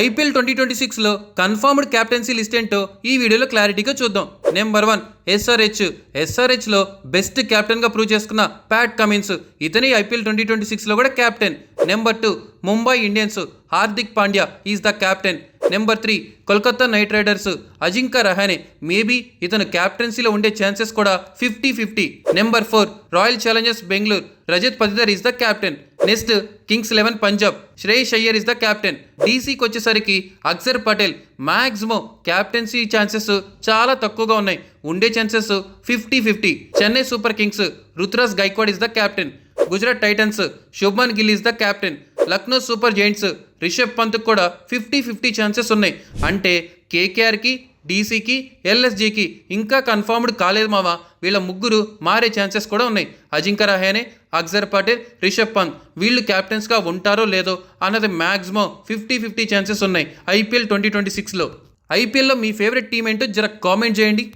IPL 2026లో confirmed captaincy list ఏంటో ఈ వీడియోలో క్లారిటీగా చూద్దాం. నెంబర్ 1 ఎస్ఆర్హెచ్లో బెస్ట్ కెప్టెన్గా ప్రూవ్ చేసుకున్న ప్యాట్ కమిన్స్. ఇతని ఐపీఎల్ 2026లో కూడా captain. Number 2 Mumbai Indians Hardik Pandya is the captain. Number 3 Kolkata Knight Riders Ajinkya Rahane. Maybe ఇతను క్యాప్టెన్సీలో ఉండే ఛాన్సెస్ కూడా 50-50. Number 4 Royal Challengers Bengaluru Rajat Patidar is the captain. Next Kings 11 Punjab Shreyas Iyer is the captain. డీసీకి వచ్చేసరికి Axar Patel. Maximum captaincy chances చాలా తక్కువగా ఉన్నాయి, ఉండే chances 50-50. Chennai Super Kings Ruturaj Gaikwad is the captain. Gujarat Titans Shubman Gill is the captain. Lucknow Super Giants Rishabh Pant కూడా 50-50 ఛాన్సెస్ ఉన్నాయి. అంటే కేకేఆర్కి, డీసీకి, ఎల్ఎస్జీకి ఇంకా కన్ఫర్మ్డ్ కాలేదు మావా. వీళ్ళ ముగ్గురు మారే ఛాన్సెస్ కూడా ఉన్నాయి. అజింక్య రహానే, అక్షర్ పటేల్, రిషబ్ పంత్ వీళ్ళు క్యాప్టెన్స్గా ఉంటారో లేదో అన్నది మ్యాక్సిమం 50-50 ఛాన్సెస్ ఉన్నాయి ఐపీఎల్ 2026లో. ఐపీఎల్లో మీ ఫేవరెట్ టీం ఏంటో జర కామెంట్ చేయండి.